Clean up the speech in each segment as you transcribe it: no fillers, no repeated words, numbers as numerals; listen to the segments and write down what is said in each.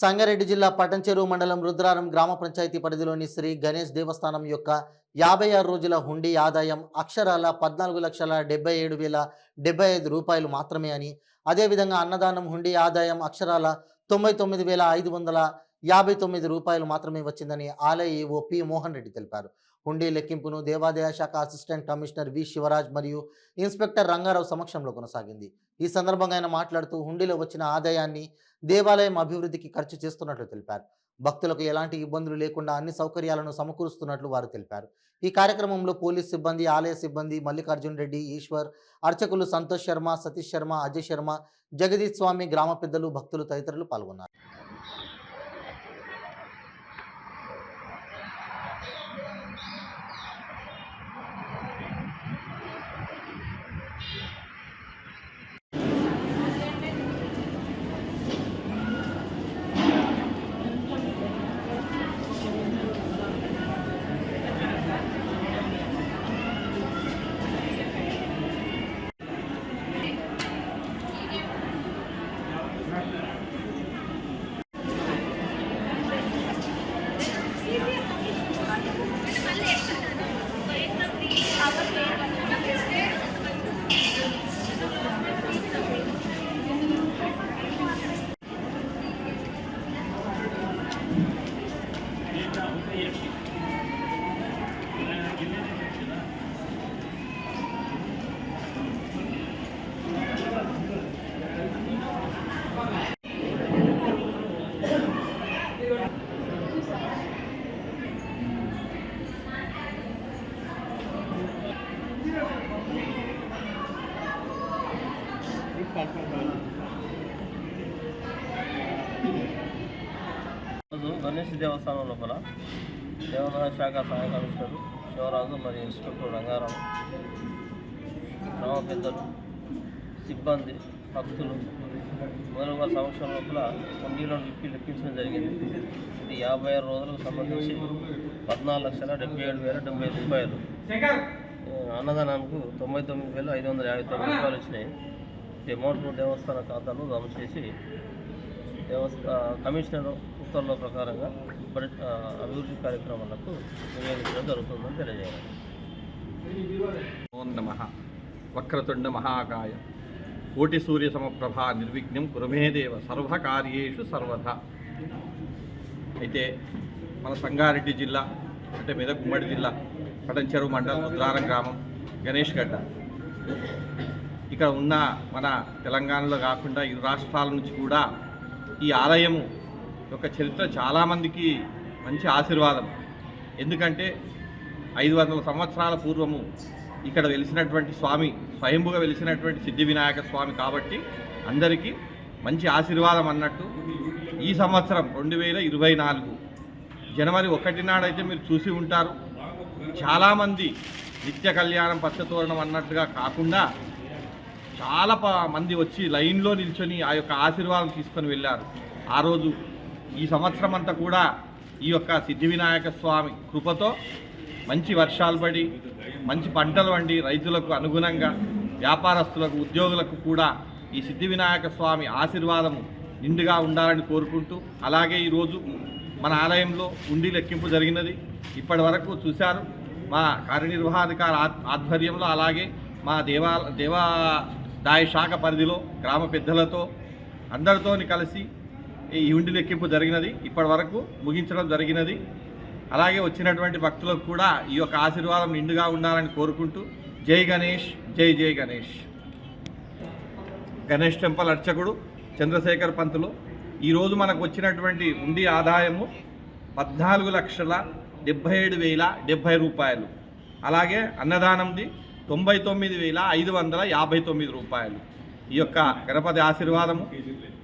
సంగారెడ్డి జిల్లా పటంచెరువు మండలం రుద్రారం గ్రామ పంచాయతీ పరిధిలోని శ్రీ గణేష్ దేవస్థానం యొక్క 56 రోజుల హుండీ ఆదాయం అక్షరాల 14,77,075 రూపాయలు మాత్రమే అని, అదేవిధంగా అన్నదానం హుండీ ఆదాయం అక్షరాల 99,559 రూపాయలు మాత్రమే వచ్చిందని ఆలయ ఈవో పి మోహన్ రెడ్డి తెలిపారు. హుండీ లెక్కింపును దేవాదాయ శాఖ అసిస్టెంట్ కమిషనర్ వి శివరాజ్ మరియు ఇన్స్పెక్టర్ రంగారావు సమక్షంలో కొనసాగింది. ఈ సందర్భంగా ఆయన మాట్లాడుతూ హుండీలో వచ్చిన ఆదాయాన్ని దేవాలయం అభివృద్ధికి ఖర్చు చేస్తున్నట్లు తెలిపారు. భక్తులకు ఎలాంటి ఇబ్బందులు లేకుండా అన్ని సౌకర్యాలను సమకూరుస్తున్నట్లు వారు తెలిపారు. ఈ కార్యక్రమంలో పోలీస్ సిబ్బంది, ఆలయ సిబ్బంది, మల్లికార్జున్ రెడ్డి, ఈశ్వర్, అర్చకులు సంతోష్ శర్మ, సతీష్ శర్మ, అజయ్ శర్మ, జగదీష్ స్వామి, గ్రామ పెద్దలు, భక్తులు తదితరులు పాల్గొన్నారు. గణేష్ దేవస్థానం లోపల దేవాదాయ శాఖ సహాయ కమిషనర్ శివరాజు మరియు ఇన్స్పెక్టర్ రంగారావు, గ్రామ పెద్దలు, సిబ్బంది, భక్తులు మొదలుగా సంవత్సరం లోపల హుండీలో లెక్కించడం జరిగింది. ఇది 56 రోజులకు సంబంధించి 14,77,075 రూపాయలు. అన్నదానానికి 99,559 రూపాయలు వచ్చినాయి. ఈ అమౌంట్ దేవస్థాన ఖాతాలో జమ చేసి కమిషనర్ ఉత్తర్వుల ప్రకారంగా అభివృద్ధి కార్యక్రమాలకు వినియోగించడం జరుగుతుందని తెలియజేయాలి. ఓం నమః వక్రతుండ మహాకాయ కోటి సూర్య సమప్రభా నిర్విఘ్నం కురుమేదేవ సర్వకార్యేషు సర్వదా. అయితే మన సంగారెడ్డి జిల్లా అంటే మెదక్ ఉమ్మడి జిల్లా పటంచెరువు మండలం రుద్రారం గ్రామం గణేష్ గడ్డ ఇక్కడ ఉన్న మన తెలంగాణలో కాకుండా ఇరు రాష్ట్రాల నుంచి కూడా ఈ ఆలయము యొక్క చరిత్ర చాలామందికి మంచి ఆశీర్వాదం. ఎందుకంటే 500 సంవత్సరాల పూర్వము ఇక్కడ వెలిసినటువంటి స్వామి, స్వయంభుగా వెలిసినటువంటి సిద్ధి వినాయక స్వామి కాబట్టి అందరికీ మంచి ఆశీర్వాదం అన్నట్టు ఈ సంవత్సరం 2024 జనవరి 1 నాడైతే మీరు చూసి ఉంటారు. చాలామంది నిత్య కళ్యాణం పచ్చతోరణం అన్నట్టుగా కాకుండా చాలా మంది వచ్చి లైన్లో నిల్చొని ఆ యొక్క ఆశీర్వాదం తీసుకొని వెళ్ళారు. ఆ రోజు ఈ సంవత్సరం అంతా కూడా ఈ యొక్క సిద్ధి వినాయక స్వామి కృపతో మంచి వర్షాలు పడి మంచి పంటలు వండి రైతులకు అనుగుణంగా వ్యాపారస్తులకు, ఉద్యోగులకు కూడా ఈ సిద్ధి వినాయక స్వామి ఆశీర్వాదము నిండుగా ఉండాలని కోరుకుంటూ, అలాగే ఈరోజు మన ఆలయంలో హుండీ లెక్కింపు జరిగినది. ఇప్పటి వరకు చూశారు మా కార్యనిర్వహణాధికారి ఆధ్వర్యంలో, అలాగే మా దేవాదాయ శాఖ పరిధిలో గ్రామ పెద్దలతో అందరితో కలిసి ఈ హుండీ లెక్కింపు జరిగినది. ఇప్పటి వరకు ముగించడం జరిగినది. అలాగే వచ్చినటువంటి భక్తులకు కూడా ఈ యొక్క ఆశీర్వాదం నిండుగా ఉండాలని కోరుకుంటూ జై గణేష్, జై జై గణేష్. గణేష్ టెంపుల్ అర్చకుడు చంద్రశేఖర్ పంతులు. ఈరోజు మనకు వచ్చినటువంటి హుండీ ఆదాయము 14,77,070 రూపాయలు. అలాగే అన్నదానంది 99,559 రూపాయలు. ఈ యొక్క గణపతి ఆశీర్వాదము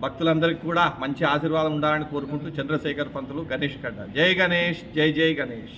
భక్తులందరికీ కూడా మంచి ఆశీర్వాదం ఉండాలని కోరుకుంటూ చంద్రశేఖర్ పంతులు, గణేష్ గడ్డ. జై గణేష్, జై జై గణేష్.